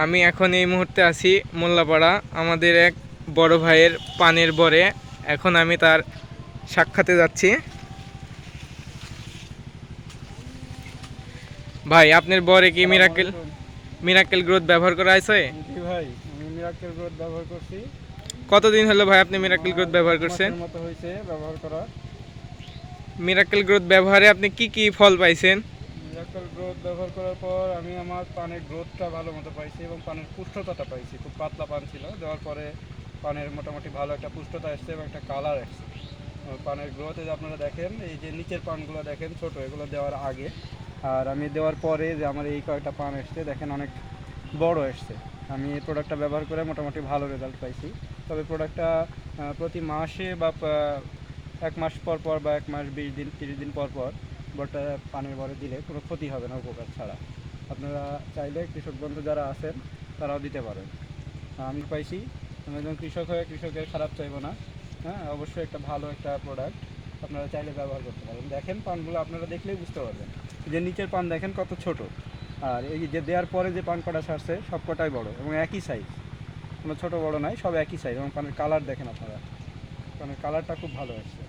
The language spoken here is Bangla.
আমি এখন এই মুহূর্তে আছি মোল্লাপাড়া আমাদের এক বড় ভাইয়ের পানের বরে। এখন আমি তার সাক্ষাতে যাচ্ছি। ভাই আপনার বরে কি আসসালামু মিরাকেল আলাইকুম। মিরাকেল গ্রোথ ব্যবহার করা আছে? জি ভাই, আমি মিরাকেল গ্রোথ ব্যবহার করছি। কতদিন হলো ভাই আপনি মিরাকেল আমার গ্রোথ ব্যবহার ১ করছেন? মাসের মতো হয়েছে ব্যবহার করা। মিরাকেল গ্রোথ ব্যবহারে আপনি কি কি ফল পাইছেন? মিরাকেল গ্রোথ ব্যবহার করার পর আমি আমার পানের গ্রোথটা ভালো মতো পাইছি এবং পানের পুষ্টতাটা পাইছি। খুব পাতলা পান ছিল, দেওয়ার পরে পানের মোটামুটি ভালো একটা পুষ্টতা আসছে এবং একটা কালার আসছে। পানের গ্রোথে যে আপনারা দেখেন, এই যে নিচের পানগুলো দেখেন ছোট, এগুলো দেওয়ার আগে আর আমি দেওয়ার পরে যে আমার এই কয়েকটা পান এসছে দেখেন অনেক বড় এসছে। আমি এই প্রোডাক্টটা ব্যবহার করে মোটামুটি ভালো রেজাল্ট পাইছি। তবে প্রোডাক্টটা প্রতি মাসে বা ১ মাস পর পর বা ১ মাস ২০ দিন ৩০ দিন পর পর বরটা পানির বরে দিলে কোনো ক্ষতি হবে না উপকার ছাড়া। আপনারা চাইলে কৃষক বন্ধু যারা আছেন তারাও দিতে পারেন। আমি পাইছি, আমি একজন কৃষক হয়ে কৃষকের খারাপ চাইবো না। হ্যাঁ, অবশ্যই একটা ভালো একটা প্রোডাক্ট, আপনারা চাইলে ব্যবহার করতে পারেন। দেখেন পানগুলো আপনারা দেখলেই বুঝতে পারবেন যে নিচের পান দেখেন কত ছোট, আর এই যে দেওয়ার পরে যে পান কটা ছাড়ছে সব কটাই বড় এবং একই সাইজ, কোনো ছোট বড় নাই, সব একই সাইজ। এবং পানের কালার দেখেন আপনারা, পানের কালারটা খুব ভালো আসছে।